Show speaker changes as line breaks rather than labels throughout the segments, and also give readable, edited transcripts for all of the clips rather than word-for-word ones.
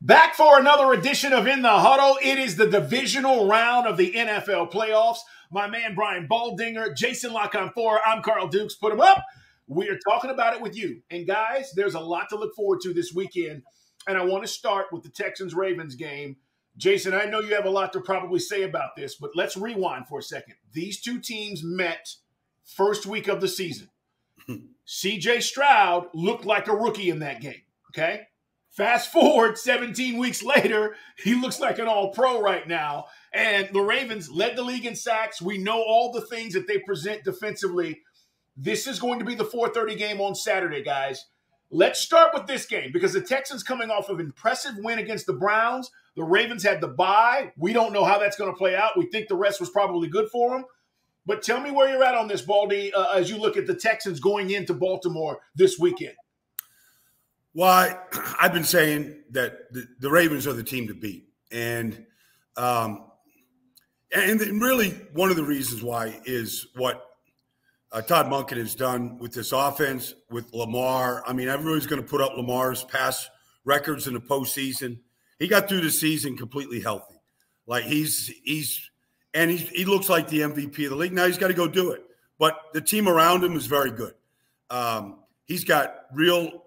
Back for another edition of In the Huddle. It is the divisional round of the NFL playoffs. My man Brian Baldinger, Jason La Canfora, I'm Carl Dukes. Put them up. We are talking about it with you. And guys, there's a lot to look forward to this weekend. And I want to start with the Texans-Ravens game. Jason, I know you have a lot to probably say about this, but let's rewind for a second. These two teams met first week of the season. C.J. Stroud looked like a rookie in that game, okay? Fast forward 17 weeks later, he looks like an all-pro right now. And the Ravens led the league in sacks. We know all the things that they present defensively. This is going to be the 4:30 game on Saturday, guys. Let's start with this game because the Texans coming off of an impressive win against the Browns. The Ravens had the bye. We don't know how that's going to play out. We think the rest was probably good for them. But tell me where you're at on this, Baldy, as you look at the Texans going into Baltimore this weekend.
Well, I've been saying that the Ravens are the team to beat. And really one of the reasons why is what Todd Monken has done with this offense, with Lamar. I mean, everybody's going to put up Lamar's past records in the postseason. He got through the season completely healthy. Like he looks like the MVP of the league. Now he's got to go do it. But the team around him is very good. He's got real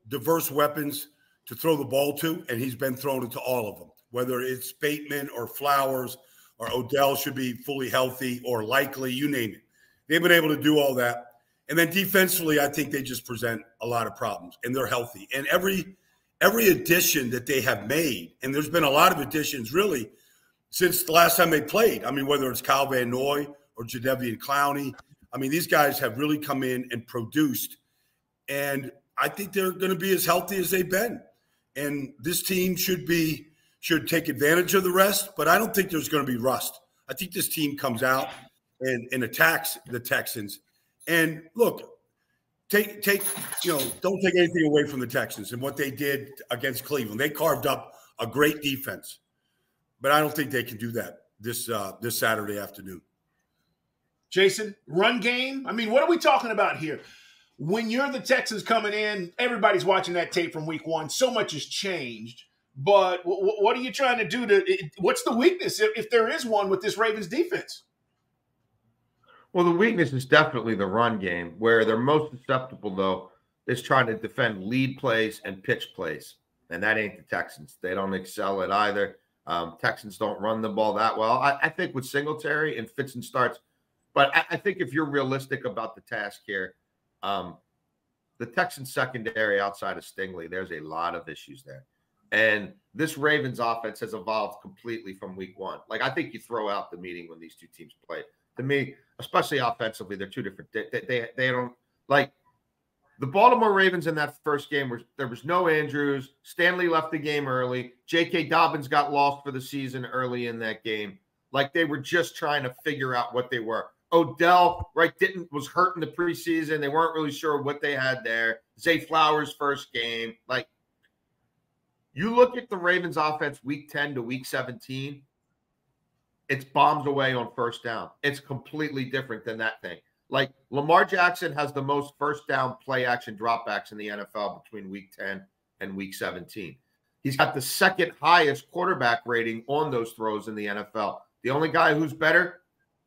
diverse weapons to throw the ball to, and he's been thrown into all of them, whether it's Bateman or Flowers or Odell should be fully healthy or likely, you name it. They've been able to do all that. And then defensively, I think they just present a lot of problems, and they're healthy. And every addition that they have made, and there's been a lot of additions really since the last time they played. I mean, whether it's Kyle Van Noy or Jadeveon Clowney, I mean, these guys have really come in and produced. And I think they're going to be as healthy as they've been. And this team should take advantage of the rest, but I don't think there's going to be rust. I think this team comes out and attacks the Texans. And look, don't take anything away from the Texans and what they did against Cleveland. They carved up a great defense, but I don't think they can do that this Saturday afternoon.
Jason, run game? I mean, what are we talking about here? When you're the Texans coming in, everybody's watching that tape from week one. So much has changed. But what are you trying to do what's the weakness, if there is one, with this Ravens defense?
Well, the weakness is definitely the run game. Where they're most susceptible, though, is trying to defend lead plays and pitch plays. And that ain't the Texans. They don't excel at either. Texans don't run the ball that well. I think with Singletary and fits and starts. But I think if you're realistic about the task here, the Texans secondary outside of Stingley, there's a lot of issues there. And this Ravens offense has evolved completely from week one. Like, I think you throw out the meeting when these two teams play. To me, especially offensively, they're two different. They don't like the Baltimore Ravens in that first game. There was no Andrews. Stanley left the game early. J.K. Dobbins got lost for the season early in that game. Like, they were just trying to figure out what they were. Odell, was hurt in the preseason. They weren't really sure what they had there. Zay Flowers' first game. Like, you look at the Ravens offense week 10 to week 17, it's bombs away on first down. It's completely different than that thing. Like, Lamar Jackson has the most first down play action dropbacks in the NFL between week 10 and week 17. He's got the second highest quarterback rating on those throws in the NFL. The only guy who's better,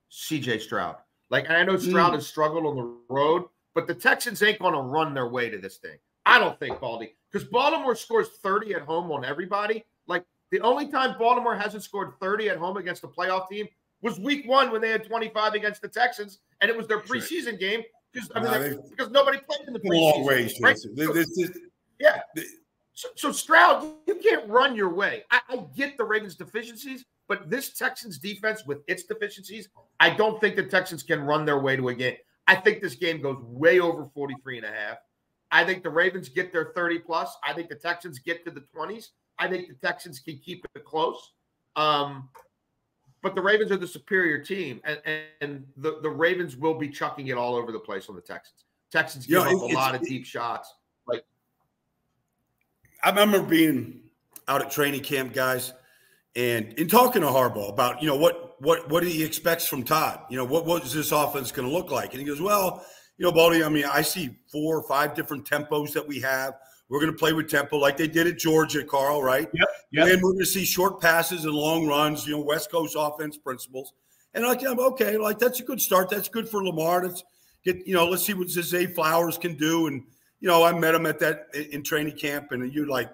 C.J. Stroud. Like, I know Stroud has struggled on the road, but the Texans ain't going to run their way to this thing. I don't think, Baldy, because Baltimore scores 30 at home on everybody. Like, the only time Baltimore hasn't scored 30 at home against a playoff team was week one when they had 25 against the Texans, and it was their preseason game because nobody played in the preseason. Long ways, right? So Stroud, you can't run your way. I get the Ravens' deficiencies, but this Texans defense with its deficiencies, I don't think the Texans can run their way to a game. I think this game goes way over 43.5. I think the Ravens get their 30-plus. I think the Texans get to the 20s. I think the Texans can keep it close. But the Ravens are the superior team, and the Ravens will be chucking it all over the place on the Texans. Texans give up a lot of deep shots. Like,
I remember being out at training camp, guys, and in talking to Harbaugh about, what he expects from Todd. What is this offense going to look like? And he goes, well, Baldy, I mean, I see 4 or 5 different tempos that we have. We're going to play with tempo like they did at Georgia, Carl, right?
Yep.
And we're going to see short passes and long runs, West Coast offense principles. And okay, that's a good start. That's good for Lamar. Let's let's see what Zay Flowers can do. And, I met him in training camp, and you're like,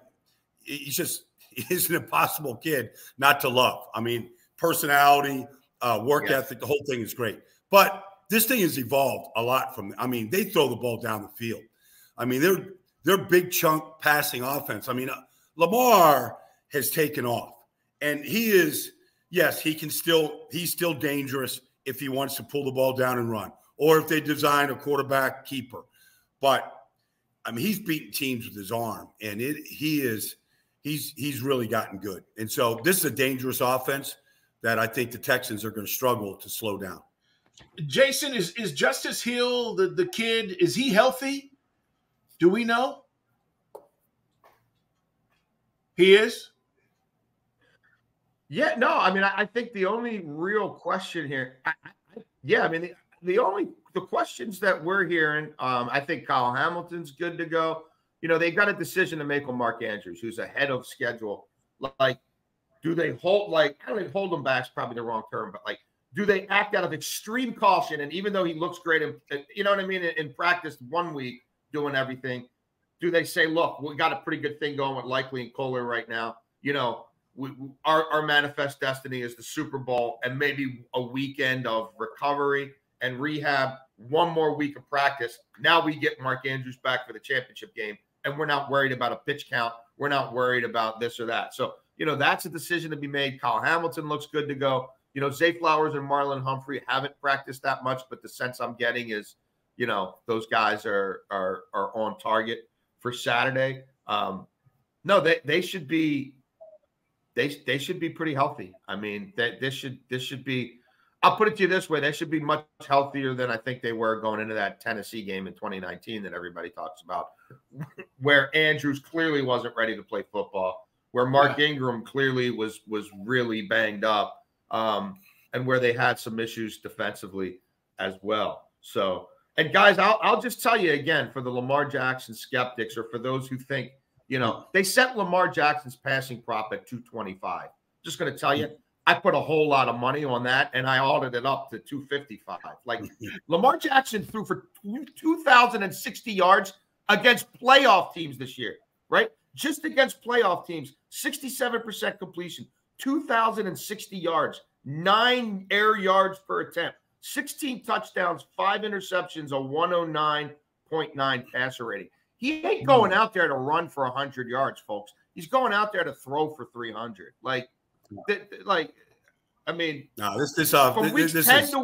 he's an impossible kid not to love. I mean, personality, work ethic, the whole thing is great. But this thing has evolved a lot they throw the ball down the field. I mean, they're big chunk passing offense. I mean, Lamar has taken off, and he's still dangerous if he wants to pull the ball down and run, or if they design a quarterback keeper. But he's beaten teams with his arm, and he's really gotten good. And so this is a dangerous offense that I think the Texans are going to struggle to slow down.
Jason, is Justice Hill, the kid, is he healthy? Do we know? He is?
Yeah, no, I think the only real question here, the questions that we're hearing, I think Kyle Hamilton's good to go. They've got a decision to make on Mark Andrews, who's ahead of schedule. Do they hold, I don't think hold him back is probably the wrong term, but do they act out of extreme caution? And even though he looks great, in practice 1 week doing everything, do they say, look, we got a pretty good thing going with Likely and Kohler right now. Our manifest destiny is the Super Bowl and maybe a weekend of recovery and rehab, 1 more week of practice. Now we get Mark Andrews back for the championship game, and we're not worried about a pitch count. We're not worried about this or that. So, that's a decision to be made. Kyle Hamilton looks good to go. Zay Flowers and Marlon Humphrey haven't practiced that much, but the sense I'm getting is, those guys are on target for Saturday. No, they should be pretty healthy. This should be. I'll put it to you this way: they should be much healthier than I think they were going into that Tennessee game in 2019 that everybody talks about, where Andrews clearly wasn't ready to play football, where Mark Ingram clearly was really banged up, and where they had some issues defensively as well. So, and guys, I'll just tell you again, for the Lamar Jackson skeptics, or for those who think, they set Lamar Jackson's passing prop at 225. Just going to tell you, I put a whole lot of money on that, and I ordered it up to 255. Lamar Jackson threw for 2,060 yards against playoff teams this year, right? Just against playoff teams, 67% completion, 2,060 yards, 9 air yards per attempt, 16 touchdowns, 5 interceptions, a 109.9 passer rating. He ain't going out there to run for 100 yards, folks. He's going out there to throw for 300. From week 10 to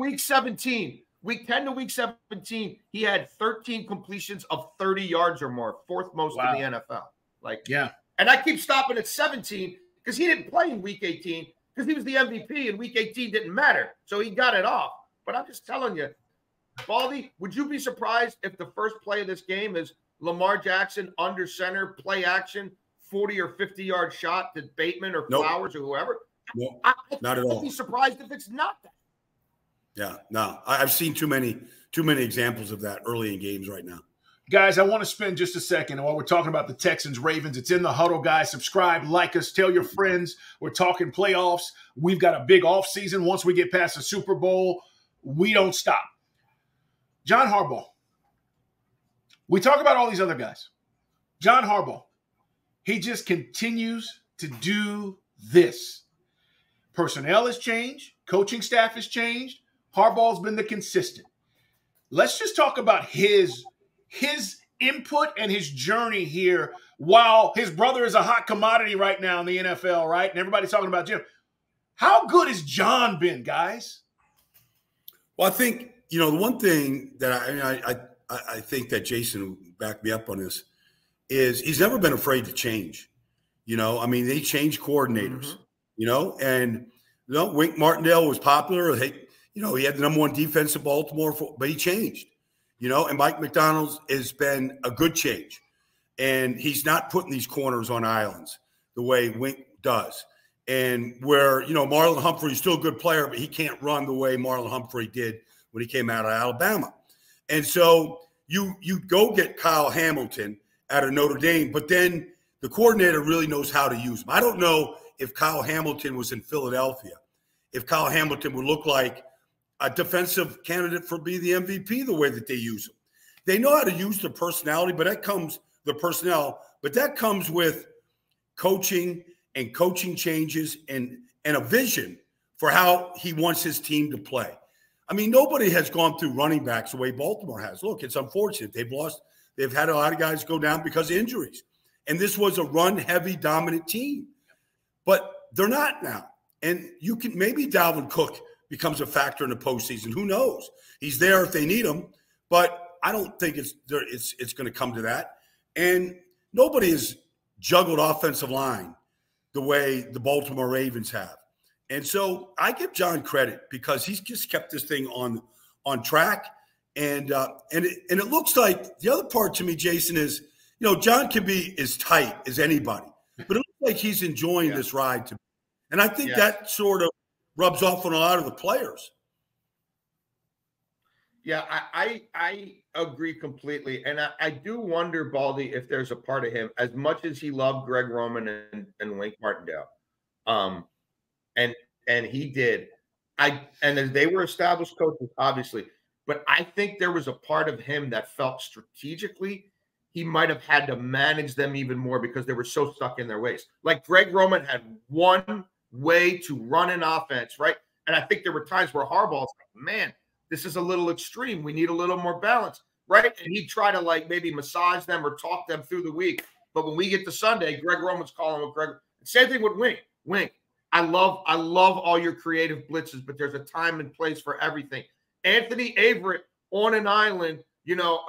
week 17, he had 13 completions of 30 yards or more, 4th most in the NFL. And I keep stopping at 17 because he didn't play in week 18 because he was the MVP and week 18 didn't matter. So he got it off. But I'm just telling you, Baldy, would you be surprised if the first play of this game is Lamar Jackson under center, play action, 40 or 50-yard shot to Bateman or Flowers or whoever?
No, not at all.
I'd be surprised if it's not that.
Yeah, no. I've seen too many examples of that early in games right now.
Guys, I want to spend just a second while we're talking about the Texans-Ravens. It's in the Huddle, guys. Subscribe, like us, tell your friends. We're talking playoffs. We've got a big offseason. Once we get past the Super Bowl, we don't stop. John Harbaugh. We talk about all these other guys. John Harbaugh, he just continues to do this. Personnel has changed. Coaching staff has changed. Harbaugh's been the consistent. Let's just talk about his input and his journey here while his brother is a hot commodity right now in the NFL, right? And everybody's talking about Jim. How good has John been, guys?
Well, I think, the one thing that I think that Jason backed me up on this is he's never been afraid to change. They change coordinators, and Wink Martindale was popular. He had the number 1 defense in Baltimore, but he changed, and Mike McDonald has been a good change. And he's not putting these corners on islands the way Wink does. And where, Marlon Humphrey is still a good player, but he can't run the way Marlon Humphrey did when he came out of Alabama. And so you go get Kyle Hamilton out of Notre Dame, but then the coordinator really knows how to use them. I don't know if Kyle Hamilton was in Philadelphia, if Kyle Hamilton would look like a defensive candidate for be the MVP the way that they use him. They know how to use their personality, but that comes with coaching and coaching changes and a vision for how he wants his team to play. I mean, nobody has gone through running backs the way Baltimore has. Look, it's unfortunate. They've had a lot of guys go down because of injuries. And this was a run-heavy, dominant team. But they're not now. And maybe Dalvin Cook becomes a factor in the postseason. Who knows? He's there if they need him. But I don't think it's going to come to that. And nobody has juggled offensive line the way the Baltimore Ravens have. And so I give John credit because he's just kept this thing on track. And it looks like the other part to me, Jason, is, John can be as tight as anybody, but it looks like he's enjoying this ride to me. And I think that sort of rubs off on a lot of the players.
Yeah, I agree completely. And I do wonder, Baldy, if there's a part of him, as much as he loved Greg Roman and Wink Martindale, and he did, and they were established coaches, obviously, but I think there was a part of him that felt strategically he might have had to manage them even more because they were so stuck in their ways. Like Greg Roman had one way to run an offense, right? And I think there were times where Harbaugh's like, man, this is a little extreme. We need a little more balance, right? And he'd try to maybe massage them or talk them through the week. But when we get to Sunday, Greg Roman's calling with Greg. Same thing with Wink. Wink, I love all your creative blitzes, but there's a time and place for everything. Anthony Averett on an island,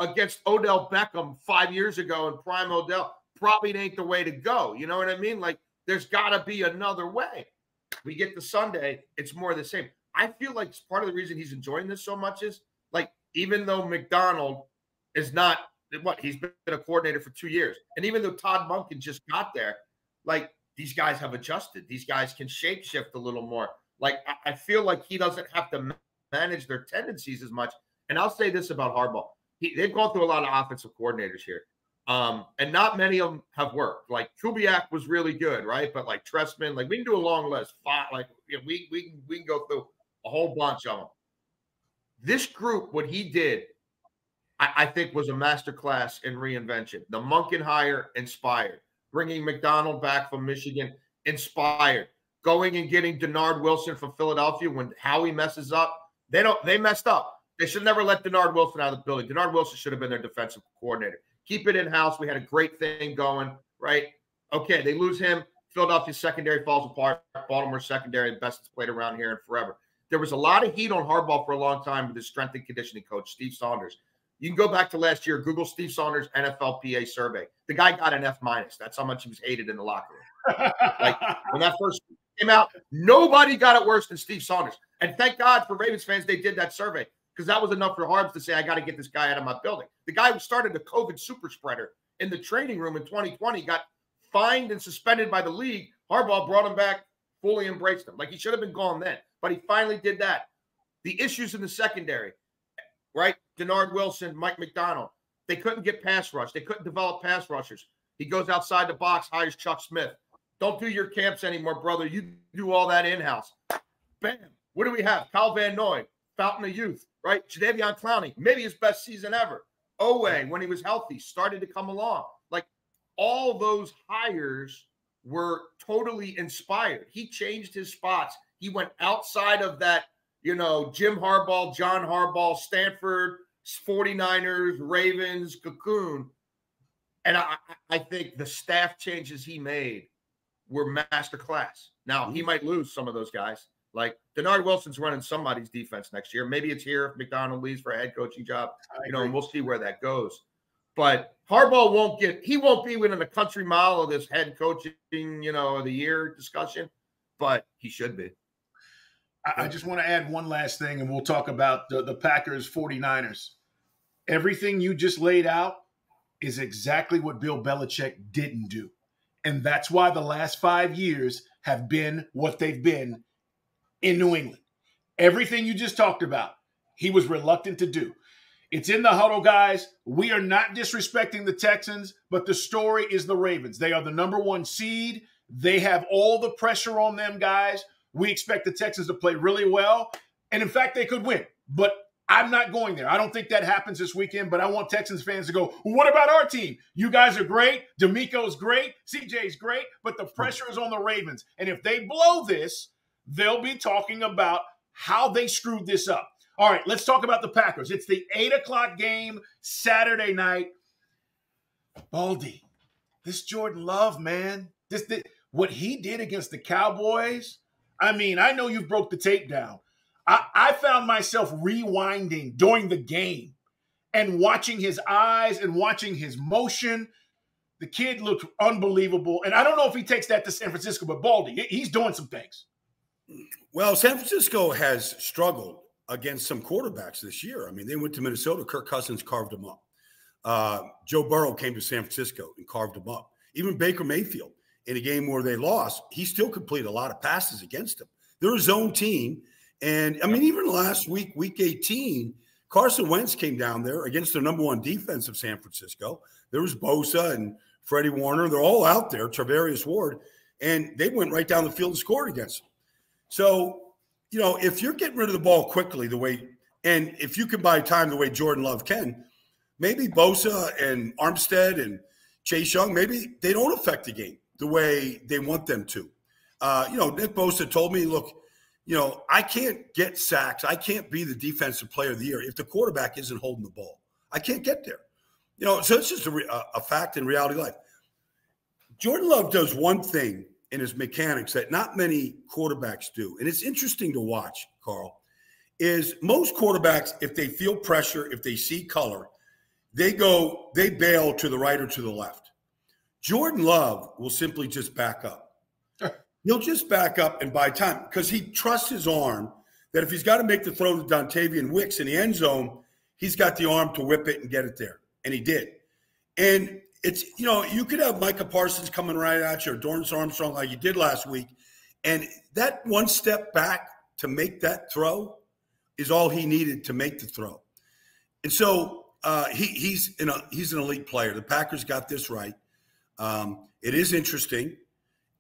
against Odell Beckham 5 years ago and prime Odell probably ain't the way to go. You know what I mean? There's got to be another way. We get to Sunday, it's more of the same. I feel like part of the reason he's enjoying this so much is, even though McDonald is not he's been a coordinator for 2 years, and even though Todd Monken just got there, these guys have adjusted. These guys can shape shift a little more. I feel like he doesn't have to manage their tendencies as much. And I'll say this about Harbaugh: they've gone through a lot of offensive coordinators here, and not many of them have worked. Kubiak was really good, right? But Trestman, we can do a long list. We can go through a whole bunch of them. This group, what he did, I think, was a masterclass in reinvention. The Monken hire, inspired. Bringing McDonald back from Michigan, inspired. Going and getting Denard Wilson from Philadelphia when Howie messes up. They messed up. They should never let Denard Wilson out of the building. Denard Wilson should have been their defensive coordinator. Keep it in-house. We had a great thing going, right? Okay, they lose him. Philadelphia's secondary falls apart. Baltimore's secondary, the best that's played around here in forever. There was a lot of heat on Harbaugh for a long time with his strength and conditioning coach, Steve Saunders. You can go back to last year, Google Steve Saunders' NFLPA survey. The guy got an F-. That's how much he was hated in the locker room. When that first came out, nobody got it worse than Steve Saunders. And thank God for Ravens fans, they did that survey, because that was enough for Harbs to say, I got to get this guy out of my building. The guy who started a COVID super spreader in the training room in 2020 got fined and suspended by the league. Harbaugh brought him back, fully embraced him. He should have been gone then, but he finally did that. The issues in the secondary, right? Denard Wilson, Mike McDonald, they couldn't get pass rush. They couldn't develop pass rushers. He goes outside the box, hires Chuck Smith. Don't do your camps anymore, brother. You do all that in-house. Bam. What do we have? Kyle Van Noy, fountain of youth, right? Jadeveon Clowney, maybe his best season ever. Owe, when he was healthy, started to come along. All those hires were totally inspired. He changed his spots. He went outside of that, Jim Harbaugh, John Harbaugh, Stanford, 49ers, Ravens, cocoon. And I think the staff changes he made were masterclass. Now, he might lose some of those guys. Denard Wilson's running somebody's defense next year. Maybe it's here if McDonald leaves for a head coaching job, and we'll see where that goes. But Harbaugh won't be within a country mile of this head coaching, of the year discussion, but he should be.
I just want to add one last thing, and we'll talk about the Packers 49ers. Everything you just laid out is exactly what Bill Belichick didn't do. And that's why the last 5 years have been what they've been in New England. Everything you just talked about, he was reluctant to do. It's in the huddle, guys. We are not disrespecting the Texans, but the story is the Ravens. They are the #1 seed. They have all the pressure on them, guys. We expect the Texans to play really well. And, in fact, they could win. But I'm not going there. I don't think that happens this weekend, but I want Texans fans to go, well, what about our team? You guys are great. D'Amico's great. CJ's great. But the pressure is on the Ravens. And if they blow this, they'll be talking about how they screwed this up. All right, let's talk about the Packers. It's the 8 o'clock game Saturday night. Baldy, this Jordan Love, man, what he did against the Cowboys, I mean, I know you've broke the tape down. I found myself rewinding during the game and watching his eyes and watching his motion. The kid looked unbelievable. And I don't know if he takes that to San Francisco, but Baldy, he's doing some things.
Well, San Francisco has struggled against some quarterbacks this year. I mean, they went to Minnesota. Kirk Cousins carved them up. Joe Burrow came to San Francisco and carved them up. Even Baker Mayfield, in a game where they lost, he still completed a lot of passes against them. They're a zone team. And, I mean, even last week, week 18, Carson Wentz came down there against their #1 defense of San Francisco. There was Bosa and Freddie Warner. They're all out there, Travarius Ward, and they went right down the field and scored against them. So, you know, if you're getting rid of the ball quickly the way – and if you can buy time the way Jordan Love can, maybe Bosa and Armstead and Chase Young, maybe they don't affect the game the way they want them to. You know, Nick Bosa told me, look, you know, I can't get sacks. I can't be the defensive player of the year if the quarterback isn't holding the ball. I can't get there. You know, so it's just a fact in reality life. Jordan Love does one thing in his mechanics that not many quarterbacks do. And it's interesting to watch, Carl, is most quarterbacks, if they feel pressure, if they see color, they bail to the right or to the left. Jordan Love will simply just back up. He'll just back up and buy time because he trusts his arm that if he's got to make the throw to Dontavian Wicks in the end zone, he's got the arm to whip it and get it there. And he did. And it's, you know, you could have Micah Parsons coming right at you or Dorrance Armstrong like you did last week. And that one step back to make that throw is all he needed to make the throw. And so he's an elite player. The Packers got this right. It is interesting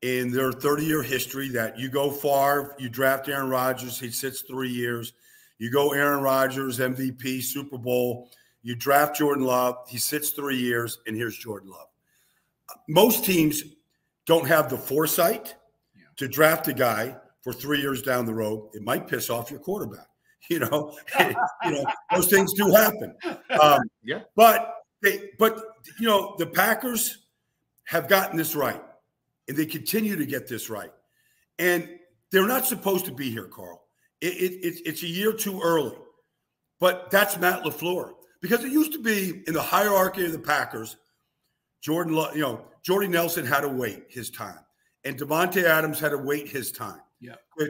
in their 30-year history that you go far, you draft Aaron Rodgers, he sits 3 years. You go Aaron Rodgers, MVP, Super Bowl. You draft Jordan Love, he sits 3 years, and here's Jordan Love. Most teams don't have the foresight to draft a guy for 3 years down the road. It might piss off your quarterback. You know, those things do happen. But you know, the Packers have gotten this right. And they continue to get this right. And they're not supposed to be here, Carl. It's a year too early. But that's Matt LaFleur. Because it used to be in the hierarchy of the Packers, Jordy Nelson had to wait his time. And Devontae Adams had to wait his time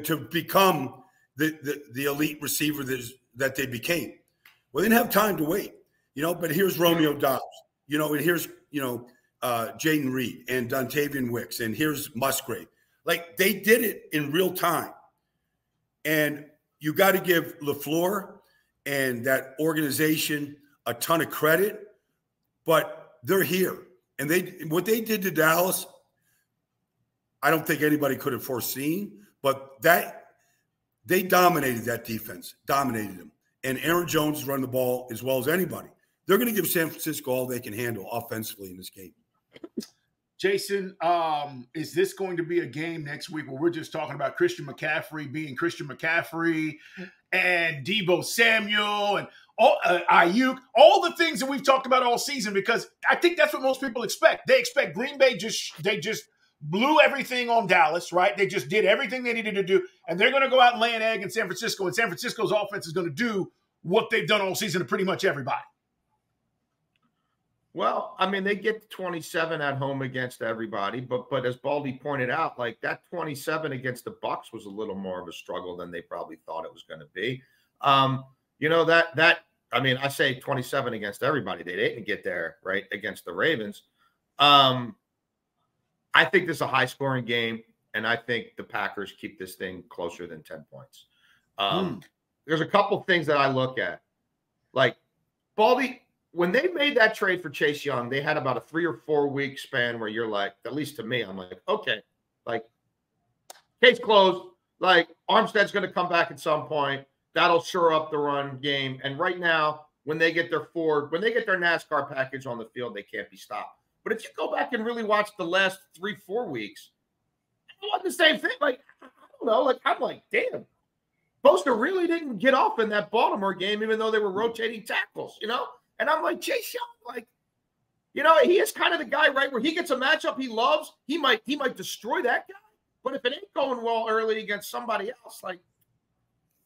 to become the elite receiver that they became. Well, they didn't have time to wait. You know, but here's Romeo Doubs. You know, and here's, Jaden Reed and Dontavian Wicks, and here's Musgrave. Like, they did it in real time. And you got to give LaFleur and that organization a ton of credit, but they're here. And what they did to Dallas, I don't think anybody could have foreseen, but they dominated that defense, dominated them. And Aaron Jones is running the ball as well as anybody. They're going to give San Francisco all they can handle offensively in this game.
Jason, is this going to be a game next week where we're just talking about Christian McCaffrey being Christian McCaffrey and Deebo Samuel and Ayuk, all the things that we've talked about all season? Because I think that's what most people expect. They expect Green Bay they just blew everything on Dallas, right? They just did everything they needed to do, and they're going to go out and lay an egg in San Francisco, and San Francisco's offense is going to do what they've done all season to pretty much everybody.
Well, I mean, they get 27 at home against everybody, but as Baldy pointed out, like that 27 against the Bucs was a little more of a struggle than they probably thought it was going to be. I mean, I say 27 against everybody. They didn't get there, right, against the Ravens. I think this is a high-scoring game, and I think the Packers keep this thing closer than 10 points. There's a couple things that I look at. Like, Baldy, when they made that trade for Chase Young, they had about a 3 or 4 week span where you're like, at least to me, I'm like, okay, like case closed. Like Armstead's going to come back at some point. That'll shore up the run game. And right now, when they get their NASCAR package on the field, they can't be stopped. But if you go back and really watch the last 3-4 weeks, it wasn't the same thing. Like, I don't know. Like, I'm like, damn. Bosa really didn't get off in that Baltimore game, even though they were rotating tackles, you know? And I'm like, Chase Young, like, you know, he is kind of the guy, right, where he gets a matchup he loves. He might destroy that guy. But if it ain't going well early against somebody else, like,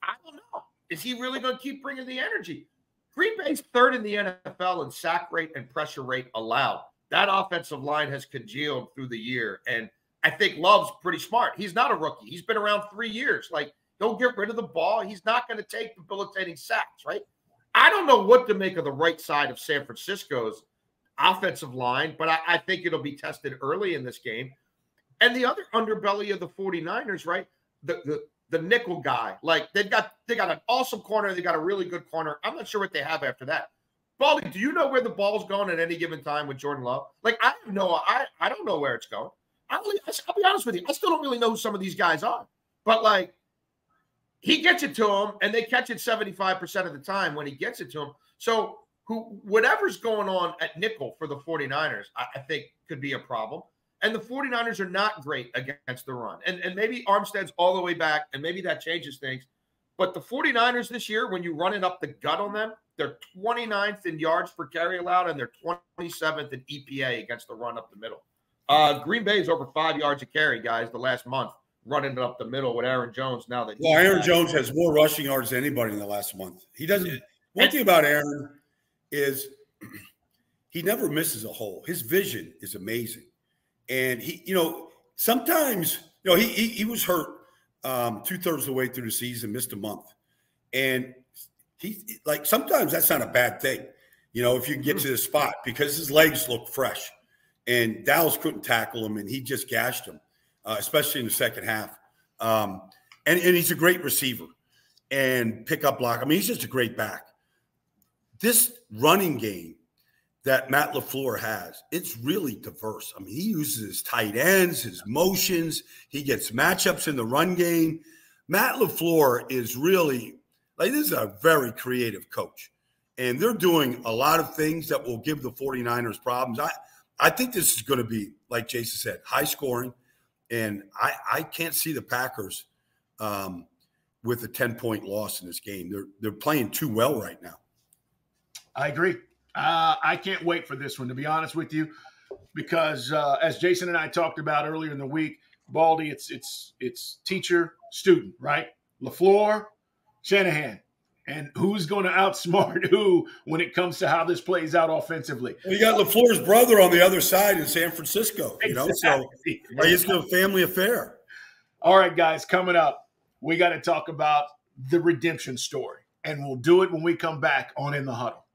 I don't know. Is he really going to keep bringing the energy? Green Bay's third in the NFL in sack rate and pressure rate allowed. That offensive line has congealed through the year. And I think Love's pretty smart. He's not a rookie. He's been around 3 years. Like, he'll get rid of the ball. He's not going to take debilitating sacks, right? I don't know what to make of the right side of San Francisco's offensive line, but I think it'll be tested early in this game. And the other underbelly of the 49ers, right? The nickel guy. Like, they got an awesome corner. They got a really good corner. I'm not sure what they have after that. Baldy, do you know where the ball's going at any given time with Jordan Love? Like, I don't know where it's going. I'll be honest with you. I still don't really know who some of these guys are. But, like, he gets it to them, and they catch it 75% of the time when he gets it to them. So whatever's going on at nickel for the 49ers, I think could be a problem. And the 49ers are not great against the run. And maybe Armstead's all the way back, and maybe that changes things. But the 49ers this year, when you run it up the gut on them, they're 29th in yards per carry allowed, and they're 27th in EPA against the run up the middle. Green Bay is over 5 yards a carry, guys, the last month, running it up the middle with Aaron Jones now that
Aaron Jones has more rushing yards than anybody in the last month. He doesn't – one thing about Aaron is he never misses a hole. His vision is amazing. And he, you know, sometimes, you know, he was hurt 2/3 of the way through the season, missed a month. And he, like, sometimes that's not a bad thing, you know, if you can get to the spot, because his legs look fresh. And Dallas couldn't tackle him, and he just gashed him, especially in the second half. And he's a great receiver and pickup block. I mean, he's just a great back. This running game that Matt LaFleur has, it's really diverse. I mean, he uses his tight ends, his motions. He gets matchups in the run game. Matt LaFleur is really, like, this is a very creative coach. And they're doing a lot of things that will give the 49ers problems. I think this is going to be, like Jason said, high scoring. And I can't see the Packers with a 10-point loss in this game. They're playing too well right now.
I agree. I can't wait for this one, to be honest with you, because as Jason and I talked about earlier in the week, Baldy, it's teacher, student, right? LaFleur, Shanahan. And who's going to outsmart who when it comes to how this plays out offensively?
Well, you got LaFleur's brother on the other side in San Francisco, you know, exactly. So it's a family affair.
All right, guys, coming up, we got to talk about the redemption story, and we'll do it when we come back on In the Huddle.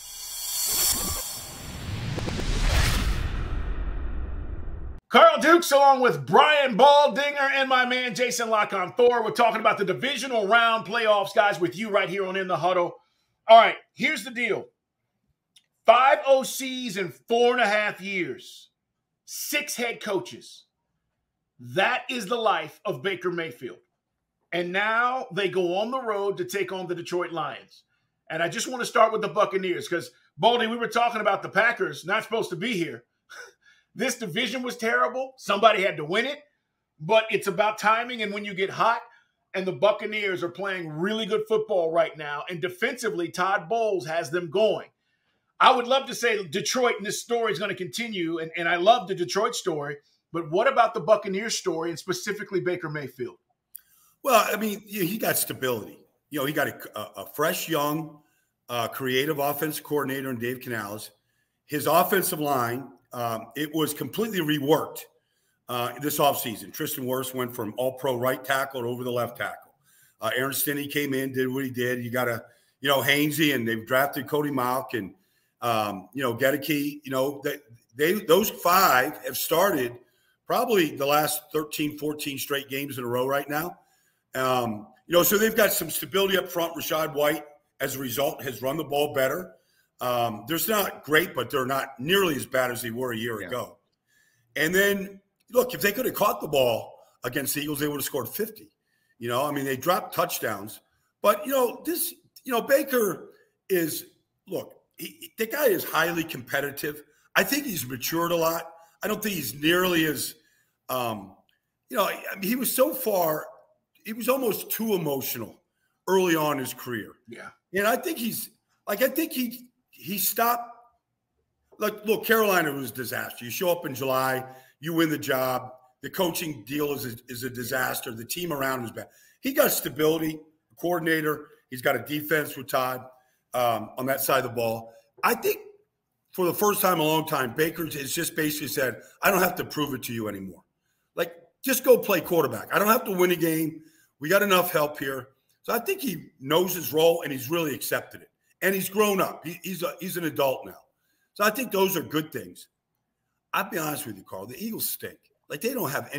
Carl Dukes along with Brian Baldinger and my man Jason La Canfora. We're talking about the divisional round playoffs, guys, with you right here on In the Huddle. All right, here's the deal. 5 OCs in 4.5 years. 6 head coaches. That is the life of Baker Mayfield. And now they go on the road to take on the Detroit Lions. And I just want to start with the Buccaneers because, Baldy, we were talking about the Packers not supposed to be here. This division was terrible. Somebody had to win it, but it's about timing. And when you get hot, and the Buccaneers are playing really good football right now, and defensively, Todd Bowles has them going. I would love to say Detroit and this story is going to continue, and I love the Detroit story, but what about the Buccaneers story and specifically Baker Mayfield?
Well, I mean, he got stability. You know, he got a fresh, young, creative offense coordinator in Dave Canales. His offensive line, it was completely reworked this offseason. Tristan Wirfs went from all-pro right tackle to over the left tackle. Aaron Stinney came in, did what he did. You got Hainsey, and they've drafted Cody Mauch and, Gedeke. You know, those 5 have started probably the last 13, 14 straight games in a row right now. So they've got some stability up front. Rashad White, as a result, has run the ball better. They're not great, but they're not nearly as bad as they were a year ago. And then, look, if they could have caught the ball against the Eagles, they would have scored 50. You know, I mean, they dropped touchdowns. But, Baker is, look, the guy is highly competitive. I think he's matured a lot. I don't think he's nearly as, he was he was almost too emotional early on in his career.
Yeah.
And I think he stopped. Like, look, Carolina was a disaster. You show up in July, you win the job. The coaching deal is a disaster. The team around him is bad. He got stability, coordinator. He's got a defense with Todd on that side of the ball. I think for the first time in a long time, Baker has just basically said, I don't have to prove it to you anymore. Like, just go play quarterback. I don't have to win a game. We got enough help here. So I think he knows his role, and he's really accepted it. And he's grown up. He's an adult now. So I think those are good things. I'll be honest with you, Carl. The Eagles stink. Like, they don't have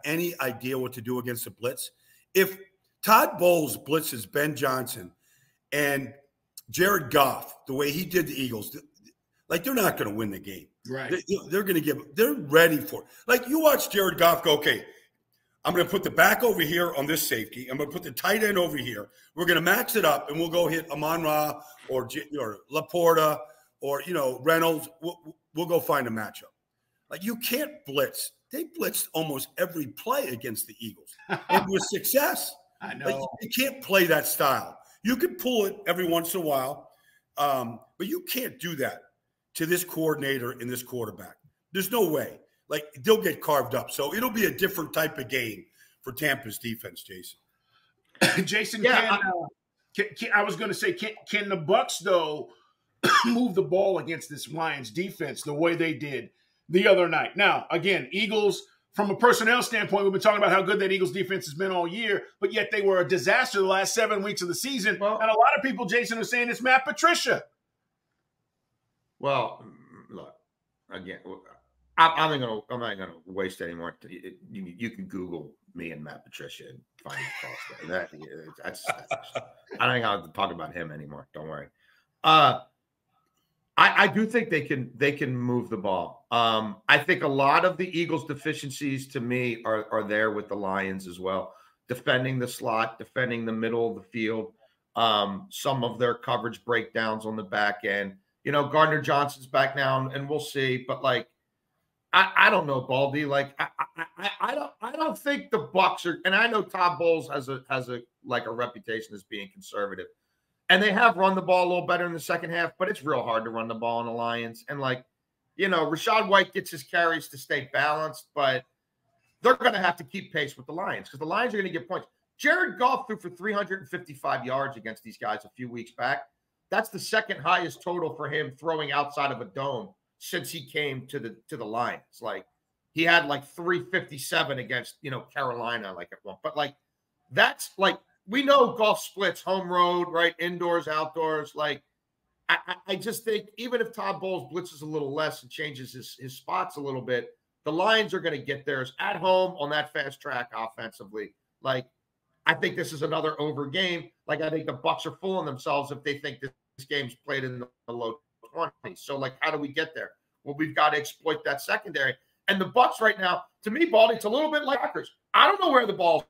any idea what to do against the blitz. If Todd Bowles blitzes Ben Johnson and Jared Goff the way he did the Eagles, like, they're not going to win the game.
Right.
They're ready for it. Like, you watch Jared Goff go, okay, I'm going to put the back over here on this safety. I'm going to put the tight end over here. We're going to max it up, and we'll go hit Amon-Ra or Laporta or, Reynolds. We'll go find a matchup. Like, you can't blitz. They blitzed almost every play against the Eagles. And with success.
I know.
Like, you can't play that style. You can pull it every once in a while, but you can't do that to this coordinator and this quarterback. There's no way. Like, they'll get carved up. So it'll be a different type of game for Tampa's defense, Jason.
Jason, I was going to say, can the Bucs, though, move the ball against this Lions defense the way they did the other night? Now, again, Eagles, from a personnel standpoint, we've been talking about how good that Eagles defense has been all year, but yet they were a disaster the last 7 weeks of the season. Well, and a lot of people, Jason, are saying it's Matt Patricia.
Well, look, again, I'm not going to waste any more. You can Google me and Matt Patricia and find the calls. I don't have to talk about him anymore. Don't worry. I do think they can move the ball. I think a lot of the Eagles' deficiencies to me are there with the Lions as well. Defending the slot, defending the middle of the field, some of their coverage breakdowns on the back end. Gardner Johnson's back now, and we'll see. But I don't know, Baldy. I don't think the Bucs are. And I know Todd Bowles has a reputation as being conservative. And they have run the ball a little better in the second half, but it's real hard to run the ball in the Lions. And, Rachaad White gets his carries to stay balanced, but they're going to have to keep pace with the Lions because the Lions are going to get points. Jared Goff threw for 355 yards against these guys a few weeks back. That's the second highest total for him throwing outside of a dome since he came to the Lions. He had 357 against, Carolina at one. But that's we know golf splits home road, right? Indoors, outdoors. I just think even if Todd Bowles blitzes a little less and changes his spots a little bit, the Lions are going to get theirs at home on that fast track offensively. I think this is another over game. I think the Bucs are fooling themselves if they think this game's played in the low 20s. So, how do we get there? Well, we've got to exploit that secondary. And the Bucs right now, to me, Baldy, it's a little bit like Packers. I don't know where the ball's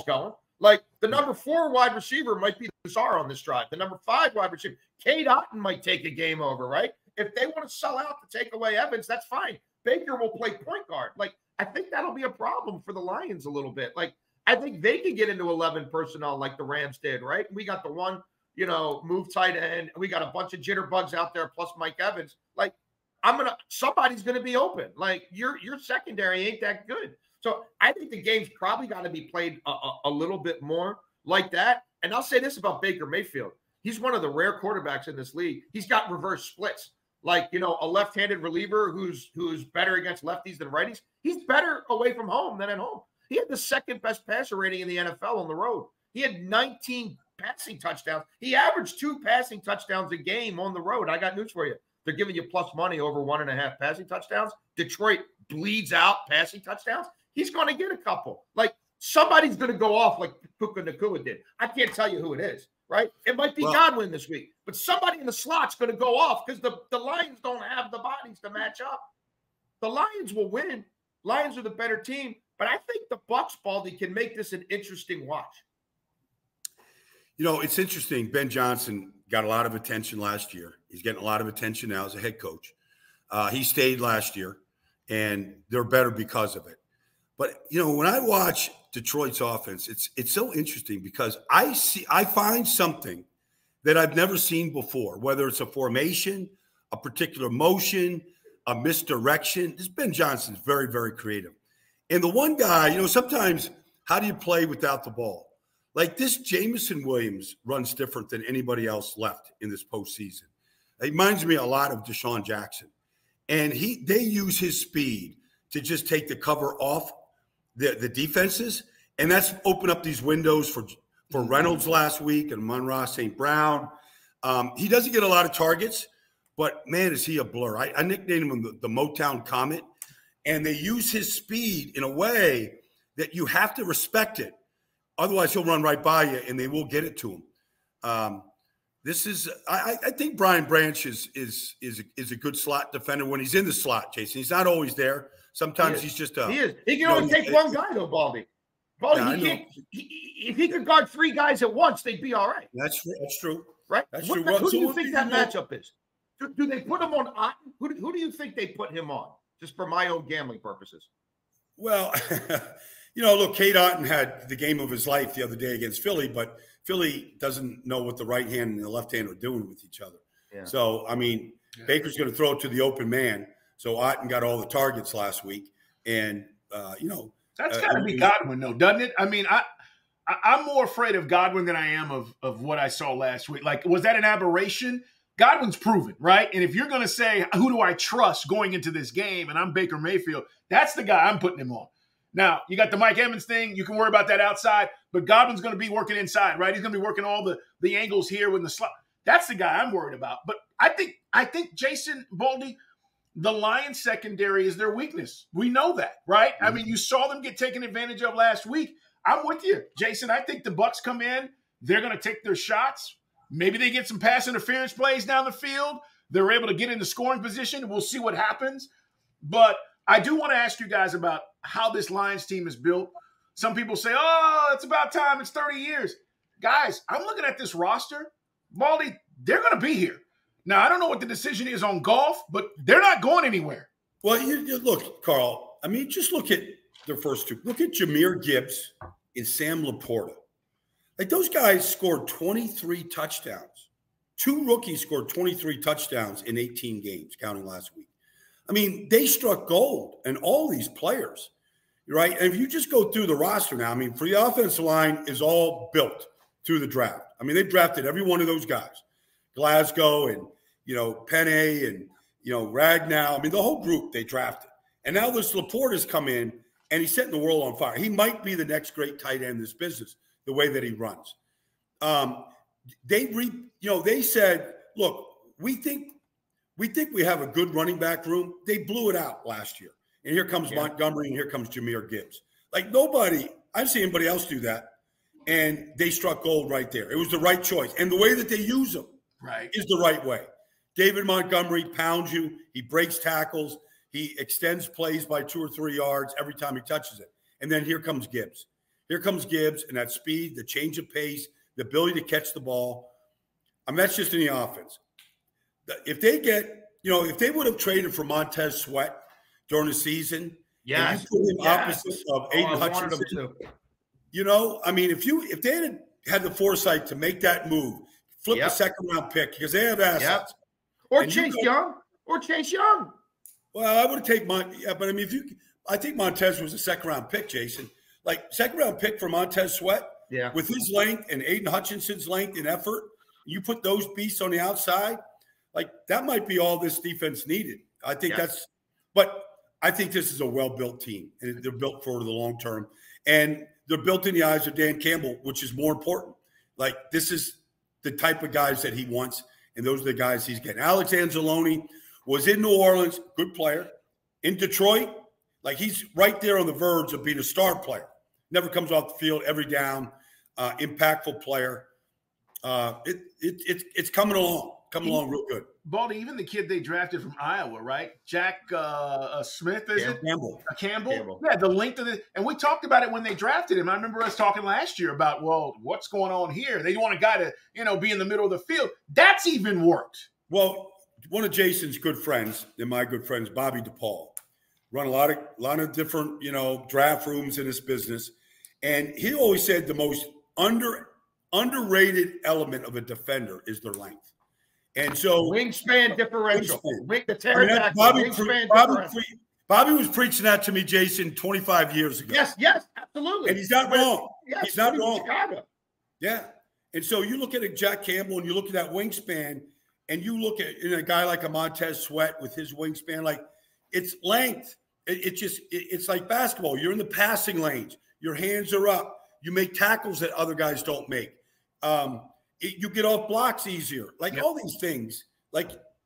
going. The number 4 wide receiver might be the star on this drive. The number 5 wide receiver, Cade Otton, might take a game over, right? If they want to sell out to take away Evans, that's fine. Baker will play point guard. I think that'll be a problem for the Lions a little bit. I think they can get into 11 personnel like the Rams did, right? We got the one, move tight end. We got a bunch of jitterbugs out there plus Mike Evans. Somebody's going to be open. Your secondary ain't that good. So I think the game's probably got to be played a little bit more like that. And I'll say this about Baker Mayfield. He's one of the rare quarterbacks in this league. He's got reverse splits. A left-handed reliever who's better against lefties than righties. He's better away from home than at home. He had the second best passer rating in the NFL on the road. He had 19 passing touchdowns. He averaged 2 passing touchdowns a game on the road. I got news for you. They're giving you plus money over 1.5 passing touchdowns. Detroit bleeds out passing touchdowns. He's going to get a couple. somebody's going to go off like Puka Nacua did. I can't tell you who it is, right? It might be Godwin this week, but somebody in the slot's going to go off because the Lions don't have the bodies to match up. The Lions will win. Lions are the better team, but I think the Bucs, Baldy, can make this an interesting watch.
You know, it's interesting. Ben Johnson got a lot of attention last year. He's getting a lot of attention now as a head coach. He stayed last year, and they're better because of it. But, you know, when I watch Detroit's offense, it's so interesting because I find something that I've never seen before, whether it's a formation, a particular motion, a misdirection. This Ben Johnson's very, very creative. And the one guy, you know, sometimes how do you play without the ball? Like this Jameson Williams runs different than anybody else left in this postseason. It reminds me a lot of Deshaun Jackson. And they use his speed to just take the cover off the defenses. And that's opened up these windows for Reynolds last week and Amon-Ra St. Brown. He doesn't get a lot of targets, but, man, is he a blur. I nicknamed him the Motown Comet. And they use his speed in a way that you have to respect it. Otherwise, he'll run right by you, and they will get it to him. I think Brian Branch is a good slot defender when he's in the slot, Jason. He's not always there. Sometimes he's just
he is. He can only take one guy, though, Baldy. Baldy, if he could guard three guys at once, they'd be all right.
That's true.
Right?
That's true.
Who do you think that matchup is? Do they put him on Otten? Who do you think they put him on, just for my own gambling purposes?
Well, you know, look, Cade Otton had the game of his life the other day against Philly, but Philly doesn't know what the right hand and the left hand are doing with each other. Yeah. So, I mean, Baker's going to throw it to the open man. So Otton got all the targets last week. And, you know.
That's got to be Godwin, though, doesn't it? I mean, I'm more afraid of Godwin than I am of what I saw last week. Like, was that an aberration? Godwin's proven, right? And if you're going to say, who do I trust going into this game, and I'm Baker Mayfield, that's the guy I'm putting him on. Now, you got the Mike Evans thing. You can worry about that outside, but Godwin's going to be working inside, right? He's going to be working all the angles here with the slot. That's the guy I'm worried about. But I think Jason, Baldy, the Lions secondary is their weakness. We know that, right? Mm-hmm. I mean, you saw them get taken advantage of last week. I'm with you, Jason. I think the Bucs come in. They're going to take their shots. Maybe they get some pass interference plays down the field. They're able to get in the scoring position. We'll see what happens. But I do want to ask you guys about how this Lions team is built. Some people say, oh, it's about time. It's 30 years. Guys, I'm looking at this roster. Baldy, they're going to be here. Now, I don't know what the decision is on golf, but they're not going anywhere.
Well, you look, Carl, I mean, just look at their first two. Look at Jahmyr Gibbs and Sam Laporta. Like, those guys scored 23 touchdowns. Two rookies scored 23 touchdowns in 18 games, counting last week. I mean, they struck gold, and all these players, right? And if you just go through the roster now, I mean, for the offensive line is all built through the draft. I mean, they've drafted every one of those guys. Glasgow and, you know, Penne and, you know, Ragnow. I mean, the whole group they drafted. And now this Laporta's come in, and he's setting the world on fire. He might be the next great tight end in this business, the way that he runs. They said, look, we think we have a good running back room. They blew it out last year. And here comes Montgomery and here comes Jahmyr Gibbs. Like, nobody – I didn't see anybody else do that. And they struck gold right there. It was the right choice. And the way that they use them is the right way. David Montgomery pounds you. He breaks tackles. He extends plays by 2 or 3 yards every time he touches it. And then here comes Gibbs. Here comes Gibbs and that speed, the change of pace, the ability to catch the ball. I mean, that's just in the offense. If they get, you know, if they would have traded for Montez Sweat during the season, and you put him opposite of Aiden Hutchinson, you know, I mean, if they had the foresight to make that move, flip the second-round pick because they have assets.
Or Chase Young.
Well, I would take but I mean, I think Montez was a second-round pick, Jason. Like, second-round pick for Montez Sweat, with his length and Aiden Hutchinson's length and effort, you put those beasts on the outside, like, that might be all this defense needed. I think but I think this is a well-built team, and they're built for the long term. And they're built in the eyes of Dan Campbell, which is more important. Like, this is the type of guys that he wants, and those are the guys he's getting. Alex Anzalone was in New Orleans, good player. In Detroit, like, he's right there on the verge of being a star player. Never comes off the field every down. Impactful player. It's coming along real good.
Baldy, even the kid they drafted from Iowa, right? Jack Smith, is it? Campbell? Yeah, the length of it. And we talked about it when they drafted him. I remember us talking last year about, well, what's going on here? They want a guy to, be in the middle of the field. That's even worked.
Well, one of Jason's good friends, and my good friends, Bobby DePaul, run a lot of different, draft rooms in this business. And he always said the most underrated element of a defender is their length. And so
wingspan differential.
Bobby was preaching that to me, Jason, 25 years ago.
Yes, absolutely.
And he's not wrong.
Yes,
he's not wrong.
Chicago.
Yeah. And so you look at a Jack Campbell and you look at that wingspan and you look at a guy like a Montez Sweat with his wingspan, like it's length. It's like basketball. You're in the passing lanes. Your hands are up. You make tackles that other guys don't make. You get off blocks easier. All these things,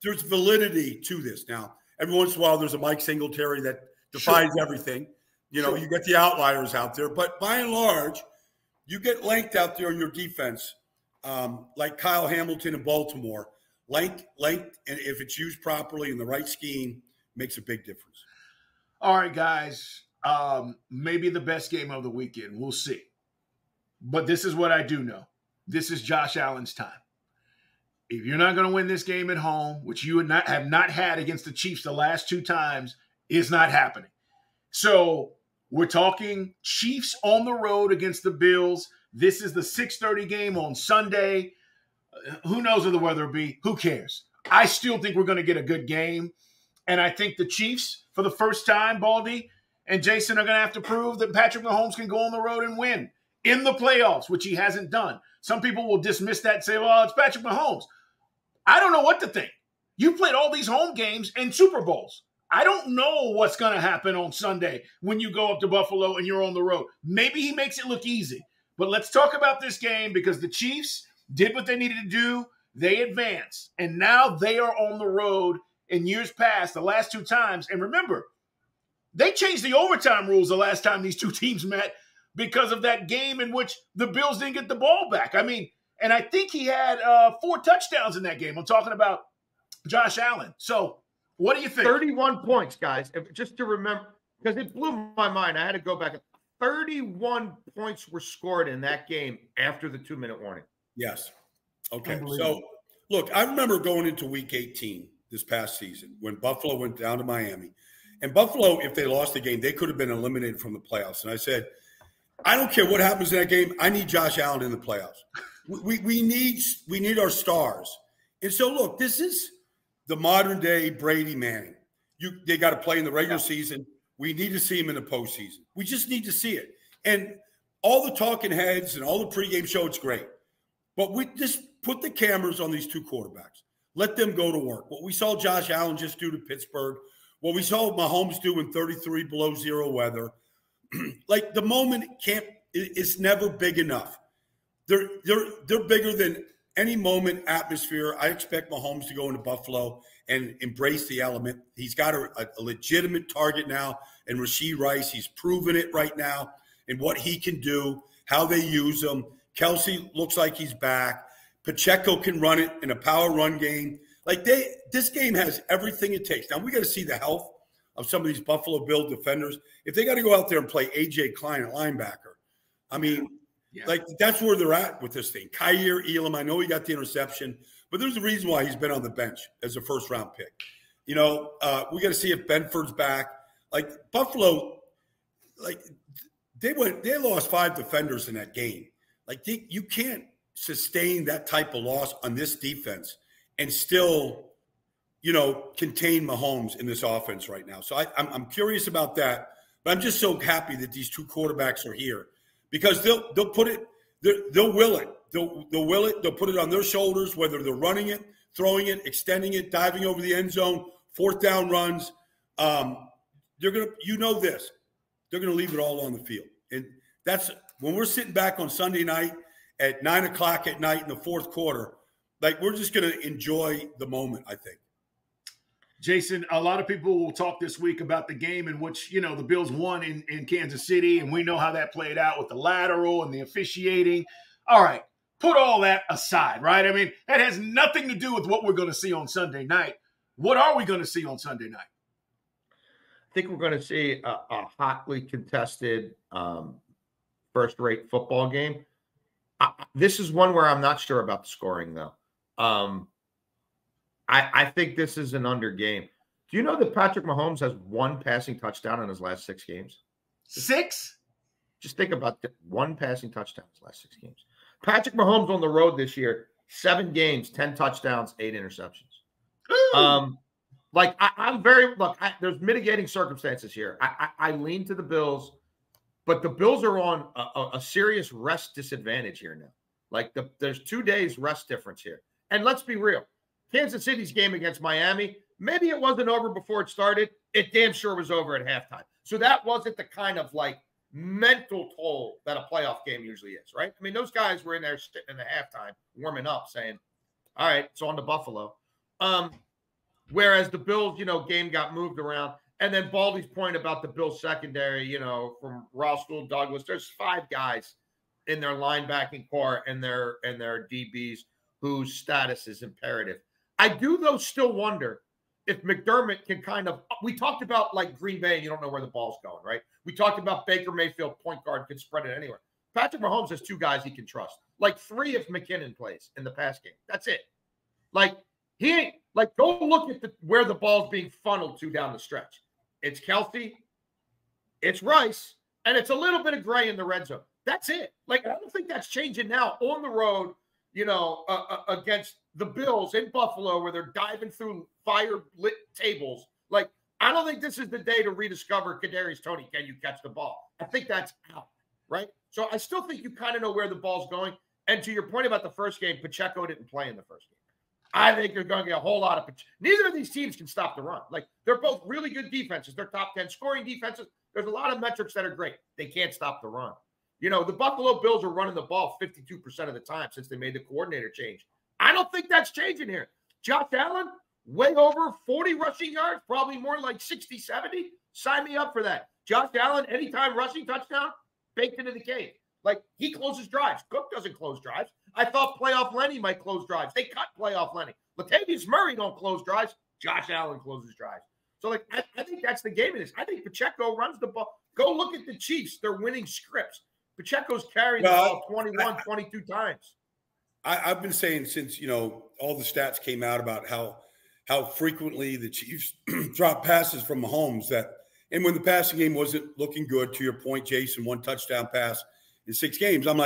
there's validity to this. Now, every once in a while, there's a Mike Singletary that defies everything. You get the outliers out there. But by and large, you get length out there in your defense, like Kyle Hamilton in Baltimore. Length, and if it's used properly in the right scheme, makes a big difference.
All right, guys. Maybe the best game of the weekend. We'll see. But this is what I do know. This is Josh Allen's time. If you're not going to win this game at home, which you have not had against the Chiefs the last 2 times, is not happening. So we're talking Chiefs on the road against the Bills. This is the 6:30 game on Sunday. Who knows what the weather will be? Who cares? I still think we're going to get a good game. And I think the Chiefs, for the first time, Baldy and Jason, are going to have to prove that Patrick Mahomes can go on the road and win in the playoffs, which he hasn't done. Some people will dismiss that and say, well, it's Patrick Mahomes. I don't know what to think. You played all these home games and Super Bowls. I don't know what's going to happen on Sunday when you go up to Buffalo and you're on the road. Maybe he makes it look easy. But let's talk about this game because the Chiefs did what they needed to do. They advanced. And now they are on the road in years past, the last 2 times. And remember, they changed the overtime rules the last time these 2 teams met because of that game in which the Bills didn't get the ball back. I mean, and I think he had 4 touchdowns in that game. I'm talking about Josh Allen. So what do you think?
31 points, guys. Just to remember, because it blew my mind. I had to go back. 31 points were scored in that game after the 2-minute warning.
Yes. Okay. So, look, I remember going into Week 18 this past season when Buffalo went down to Miami. And Buffalo, if they lost the game, they could have been eliminated from the playoffs. And I said, I don't care what happens in that game. I need Josh Allen in the playoffs. We need our stars. And so, look, this is the modern-day Brady Manning. They got to play in the regular season. We need to see him in the postseason. We just need to see it. And all the talking heads and all the pregame show, it's great. But we just put the cameras on these 2 quarterbacks. Let them go to work. What we saw Josh Allen just do to Pittsburgh, what we saw Mahomes do in 33 below zero weather, the moment it's never big enough. They're bigger than any moment atmosphere. I expect Mahomes to go into Buffalo and embrace the element. He's got a legitimate target now, and Rashee Rice. He's proven it right now in what he can do, how they use him. Kelsey looks like he's back. Pacheco can run it in a power run game. This game has everything it takes. Now we got to see the health of some of these Buffalo Bill defenders. If they got to go out there and play A.J. Klein at linebacker, I mean, that's where they're at with this thing. Kyer Elam, I know he got the interception, but there's a reason why he's been on the bench as a first-round pick. We got to see if Benford's back. Buffalo, they lost 5 defenders in that game. You can't sustain that type of loss on this defense and still, contain Mahomes in this offense right now. So I'm curious about that, but I'm just so happy that these 2 quarterbacks are here because they'll put it, they'll will it. They'll will it. They'll put it on their shoulders, whether they're running it, throwing it, extending it, diving over the end zone, 4th down runs. They're going to, this, they're going to leave it all on the field. And that's when we're sitting back on Sunday night at 9:00 at night in the 4th quarter, we're just going to enjoy the moment, I think.
Jason, a lot of people will talk this week about the game in which, the Bills won in Kansas City, and we know how that played out with the lateral and the officiating. All right, put all that aside, right? I mean, that has nothing to do with what we're going to see on Sunday night. What are we going to see on Sunday night?
I think we're going to see a hotly contested first-rate football game. This is one where I'm not sure about the scoring, though. I think this is an under game. Do you know that Patrick Mahomes has one passing touchdown in his last 6 games?
6?
Just think about that. One passing touchdown in his last 6 games. Patrick Mahomes on the road this year, 7 games, 10 touchdowns, 8 interceptions. There's mitigating circumstances here. I lean to the Bills, but the Bills are on a serious rest disadvantage here now. There's 2 days rest difference here. And let's be real. Kansas City's game against Miami, maybe it wasn't over before it started. It damn sure was over at halftime. So that wasn't the kind of mental toll that a playoff game usually is, right? I mean, those guys were in there sitting in the halftime, warming up, saying, all right, it's on to Buffalo. Whereas the Bills, game got moved around. And then Baldy's point about the Bills secondary, from Rasul Douglas, there's 5 guys in their linebacking core and their DBs whose status is imperative. I do, though, still wonder if McDermott can we talked about Green Bay and you don't know where the ball's going, right? We talked about Baker Mayfield, point guard, can spread it anywhere. Patrick Mahomes has 2 guys he can trust. 3 if McKinnon plays in the pass game. That's it. He ain't, go look at where the ball's being funneled to down the stretch. It's Kelsey, it's Rice, and it's a little bit of Gray in the red zone. That's it. I don't think that's changing now on the road, against the Bills in Buffalo where they're diving through fire-lit tables. I don't think this is the day to rediscover Kadarius Toney. Can you catch the ball? I think that's out, right? So I still think you kind of know where the ball's going. And to your point about the first game, Pacheco didn't play in the first game. I think you're going to get a whole lot of – neither of these teams can stop the run. They're both really good defenses. They're top 10 scoring defenses. There's a lot of metrics that are great. They can't stop the run. The Buffalo Bills are running the ball 52% of the time since they made the coordinator change. I don't think that's changing here. Josh Allen, way over 40 rushing yards, probably more 60, 70. Sign me up for that. Josh Allen, anytime rushing touchdown, baked into the cake. He closes drives. Cook doesn't close drives. I thought playoff Lenny might close drives. They cut playoff Lenny. Latavius Murray don't close drives. Josh Allen closes drives. So, I think that's the game it is. I think Pacheco runs the ball. Go look at the Chiefs. They're winning scripts. Pacheco's carried the ball 22 times.
I've been saying since, all the stats came out about how frequently the Chiefs drop passes from Mahomes and when the passing game wasn't looking good, to your point, Jason, 1 touchdown pass in 6 games, I'm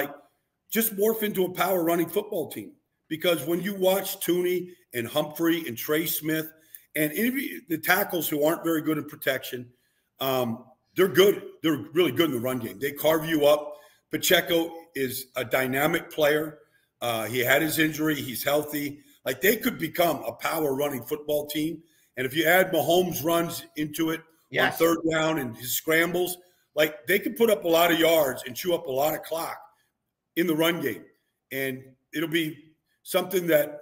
just morph into a power running football team. Because when you watch Tooney and Humphrey and Trey Smith and the tackles who aren't very good in protection, they're good. They're really good in the run game. They carve you up. Pacheco is a dynamic player. He had his injury. He's healthy. They could become a power running football team. And if you add Mahomes' runs into it on 3rd down and his scrambles, they could put up a lot of yards and chew up a lot of clock in the run game. And it'll be something that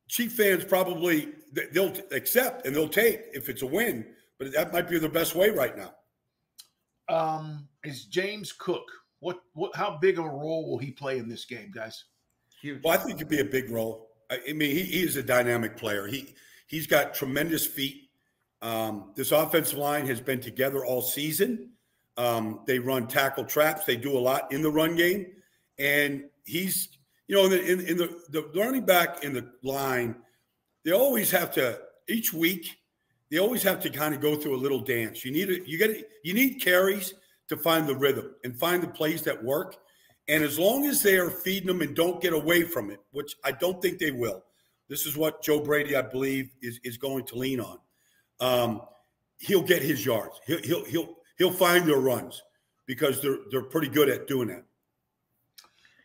Chief fans probably they'll accept and they'll take if it's a win. But that might be the best way right now.
Is James Cook, how big of a role will he play in this game, guys?
Huge.
Well, I think it'd be a big role. I mean, he is a dynamic player. He's got tremendous feet. This offensive line has been together all season. They run tackle traps. They do a lot in the run game. And he's, in the running back in the line, they always have to, each week, they always have to kind of go through a little dance. You need carries to find the rhythm and find the plays that work. And as long as they are feeding them and don't get away from it, which I don't think they will, this is what Joe Brady, I believe, is going to lean on. He'll get his yards. He'll find their runs because they're pretty good at doing that.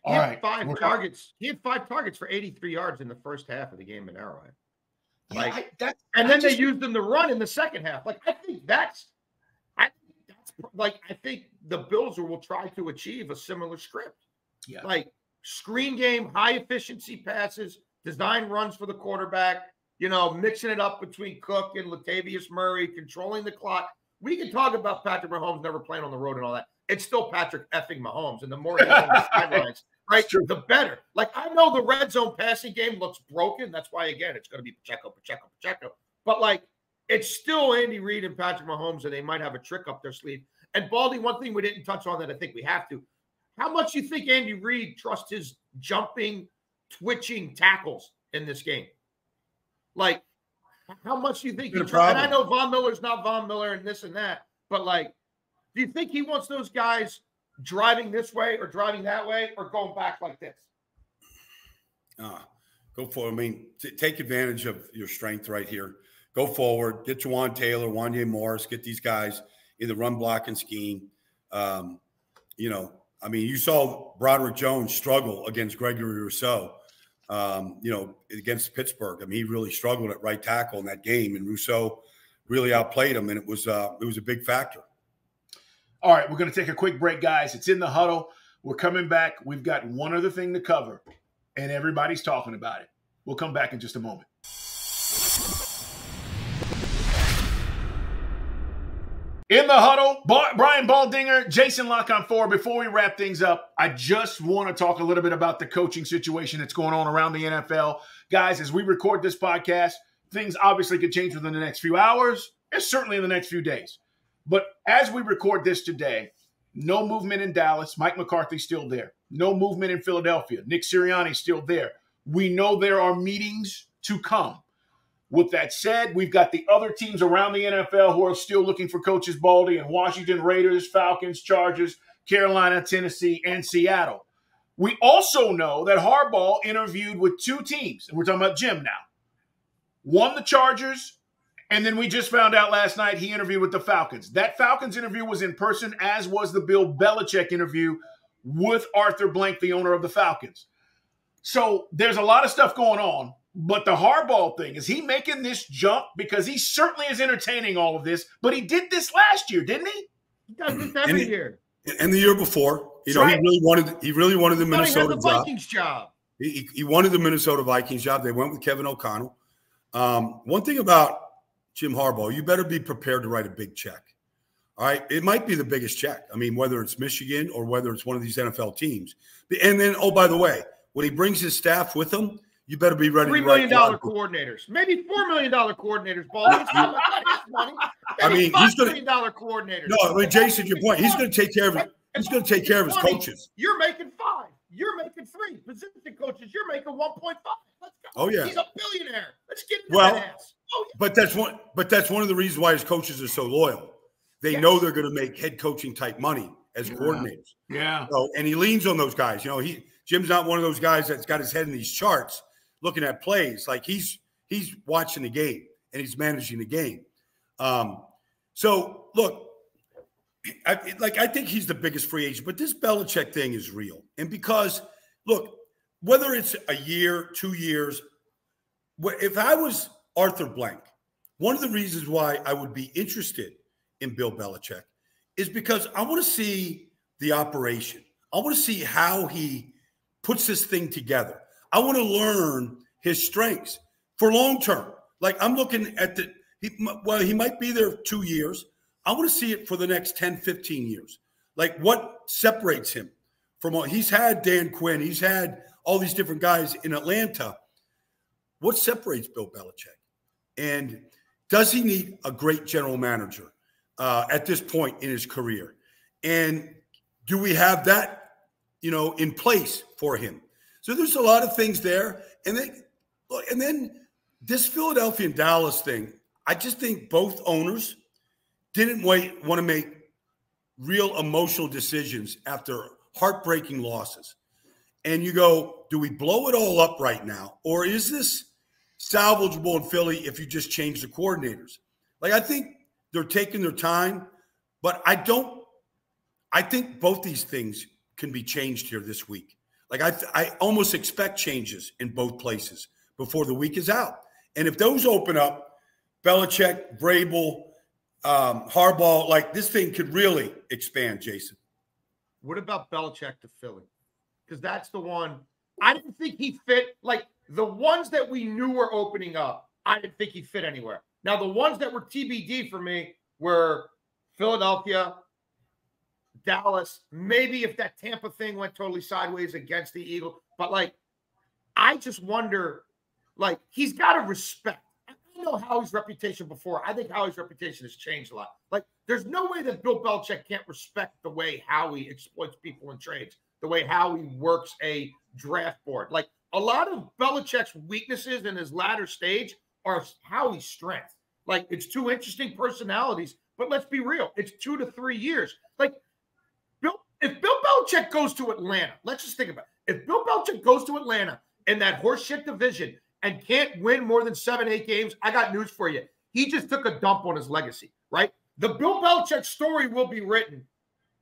He had 5 targets. He had 5 targets for 83 yards in the first half of the game in Arrowhead. They used them to run in the second half. I think the Bills will try to achieve a similar script. Yeah. Screen game, high efficiency passes, design runs for the quarterback, mixing it up between Cook and Latavius Murray, controlling the clock. We can talk about Patrick Mahomes never playing on the road and all that. It's still Patrick effing Mahomes. And the more he's on the sidelines, right, the better. Like, I know the red zone passing game looks broken. That's why, again, it's going to be Pacheco. But, like, it's still Andy Reid and Patrick Mahomes, and they might have a trick up their sleeve. And, Baldy, one thing we didn't touch on that I think we have to. How much do you think Andy Reid trusts his jumping, twitching tackles in this game? Like, how much do you think he trusts? And I know Von Miller's not Von Miller and this and that, but, like, do you think he wants those guys driving this way or driving that way or going back like this?
Go forward. I mean, take advantage of your strength right here. Go forward. Get Jawan Taylor, Wanya Morris. Get these guys in the run blocking scheme. You saw Broderick Jones struggle against Gregory Rousseau, against Pittsburgh. I mean, he really struggled at right tackle in that game, and Rousseau really outplayed him, and it was a big factor.
All right, we're going to take a quick break, guys. It's in the huddle. We're coming back. We've got one other thing to cover, and everybody's talking about it. We'll come back in just a moment. In the huddle, Brian Baldinger, Jason La Canfora. Before we wrap things up, I just want to talk a little bit about the coaching situation that's going on around the NFL. Guys, as we record this podcast, things obviously could change within the next few hours and certainly in the next few days. But as we record this today, no movement in Dallas. Mike McCarthy's still there. No movement in Philadelphia. Nick Sirianni's still there. We know there are meetings to come. With that said, we've got the other teams around the NFL who are still looking for coaches, Baldy, and Washington, Raiders, Falcons, Chargers, Carolina, Tennessee, and Seattle. We also know that Harbaugh interviewed with two teams, and we're talking about Jim now. One, the Chargers, and then we just found out last night he interviewed with the Falcons. That Falcons interview was in person, as was the Bill Belichick interview with Arthur Blank, the owner of the Falcons. So there's a lot of stuff going on. But the Harbaugh thing, is he making this jump? Because he certainly is entertaining all of this, but he did this last year, didn't he?
He does this every year.
And the year before, he really wanted the Minnesota
Vikings job.
He wanted the Minnesota Vikings job. They went with Kevin O'Connell. One thing about Jim Harbaugh, you better be prepared to write a big check. All right, it might be the biggest check. I mean, whether it's Michigan or whether it's one of these NFL teams. And then, oh, by the way, when he brings his staff with him, you better be ready.
$3 million coordinators, maybe $4 million coordinators. Baldy, it's not money.
I mean, he's going
$5 million coordinators.
No, I mean, Jason, your point. He's going to take care of it. He's going to take care of his coaches.
You're making 5. You're making 3. Position coaches, you're making 1.5. Let's go.
Oh yeah,
he's a billionaire. Let's get into that ass. Oh, yeah.
But that's one of the reasons why his coaches are so loyal. They know they're going to make head coaching type money as coordinators.
Yeah.
So, and he leans on those guys. Jim's not one of those guys that's got his head in these charts looking at plays. Like he's watching the game and he's managing the game. So look, I think he's the biggest free agent, but this Belichick thing is real. And because look, whether it's a year, 2 years, if I was Arthur Blank, one of the reasons why I would be interested in Bill Belichick is because I want to see the operation. I want to see how he puts this thing together. I want to learn his strengths for long term. Like I'm looking at he might be there 2 years. I want to see it for the next 10, 15 years. Like what separates him from all, he's had Dan Quinn, he's had all these different guys in Atlanta. What separates Bill Belichick? And does he need a great general manager at this point in his career? And do we have that, in place for him? So there's a lot of things there. And then this Philadelphia and Dallas thing, I just think both owners didn't want to make real emotional decisions after heartbreaking losses. And you go, do we blow it all up right now? Or is this salvageable in Philly if you just change the coordinators? Like, I think they're taking their time, but I think both these things can be changed here this week. Like I almost expect changes in both places before the week is out. And if those open up, Belichick, Vrabel, Harbaugh, like this thing could really expand, Jason.
What about Belichick to Philly? Because that's the one I didn't think he fit. Like the ones that we knew were opening up, I didn't think he'd fit anywhere. Now, the ones that were TBD for me were Philadelphia, Dallas, maybe if that Tampa thing went totally sideways against the Eagles. But, like, I just wonder, like, he's got to respect. I know Howie's reputation before. I think Howie's reputation has changed a lot. Like, there's no way that Bill Belichick can't respect the way Howie exploits people in trades, the way Howie works a draft board. Like, a lot of Belichick's weaknesses in his latter stage are Howie's strength. Like, it's two interesting personalities, but let's be real. It's 2 to 3 years. Like, if Bill Belichick goes to Atlanta, let's just think about it. If Bill Belichick goes to Atlanta in that horseshit division and can't win more than 7-8 games, I got news for you. He just took a dump on his legacy, right? The Bill Belichick story will be written.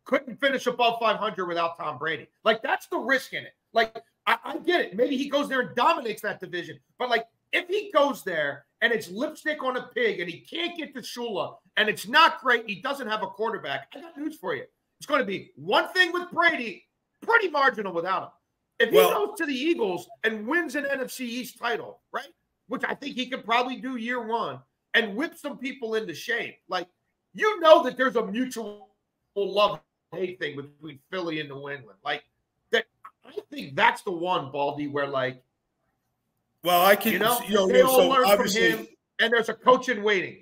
Couldn't finish above 500 without Tom Brady. Like, that's the risk in it. Like, I get it. Maybe he goes there and dominates that division. But, like, if he goes there and it's lipstick on a pig and he can't get to Shula and it's not great, he doesn't have a quarterback, I got news for you. It's going to be one thing with Brady, pretty marginal without him. If he goes to the Eagles and wins an NFC East title, right, which I think he could probably do year one, and whip some people into shape, like, you know that there's a mutual love-hate thing between Philly and New England. Like, that, I think that's the one, Baldy, where, like,
well, I can,
they all learn from him, and there's a coach in waiting.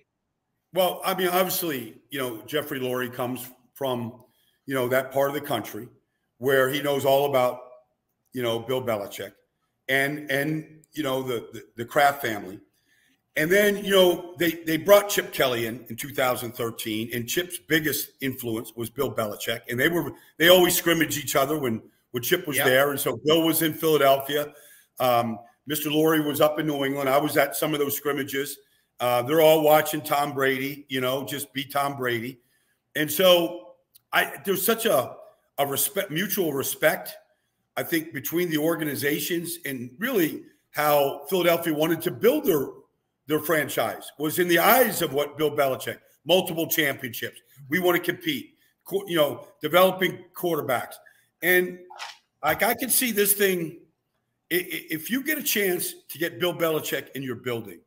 Well, I mean, obviously, Jeffrey Lurie comes from, that part of the country where he knows all about, Bill Belichick and the Kraft family. And then, they brought Chip Kelly in 2013, and Chip's biggest influence was Bill Belichick. And they always scrimmaged each other when Chip was there. And so Bill was in Philadelphia. Mr. Lurie was up in New England. I was at some of those scrimmages. They're all watching Tom Brady, just be Tom Brady. And so there's such a mutual respect, I think, between the organizations, and really how Philadelphia wanted to build their franchise was in the eyes of what Bill Belichick, multiple championships. We want to compete, developing quarterbacks. And like, I can see this thing, if you get a chance to get Bill Belichick in your building,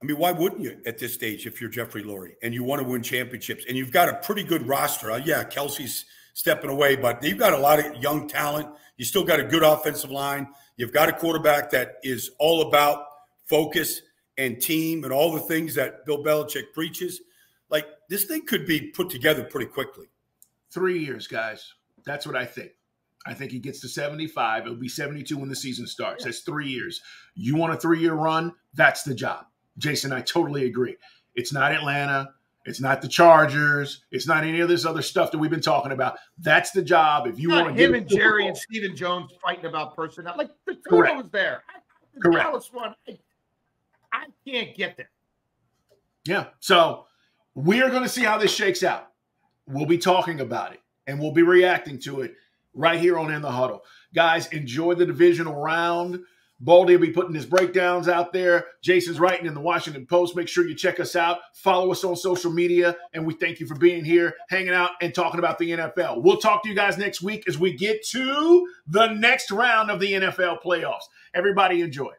I mean, why wouldn't you at this stage if you're Jeffrey Lurie and you want to win championships and you've got a pretty good roster? Kelsey's stepping away, but you've got a lot of young talent. You still got a good offensive line. You've got a quarterback that is all about focus and team and all the things that Bill Belichick preaches. Like, this thing could be put together pretty quickly.
3 years, guys. That's what I think. I think he gets to 75. It'll be 72 when the season starts. That's 3 years. You want a 3-year run? That's the job. Jason, I totally agree. It's not Atlanta. It's not the Chargers. It's not any of this other stuff that we've been talking about. That's the job. If you want to
him and Jerry and Stephen Jones fighting about personnel. Like, the Correct. Was there. The Dallas one, I can't get there.
Yeah. So we are going to see how this shakes out. We'll be talking about it, and we'll be reacting to it right here on In the Huddle. Guys, enjoy the divisional round. Baldy will be putting his breakdowns out there. Jason's writing in the Washington Post. Make sure you check us out. Follow us on social media. And we thank you for being here, hanging out, and talking about the NFL. We'll talk to you guys next week as we get to the next round of the NFL playoffs. Everybody enjoy.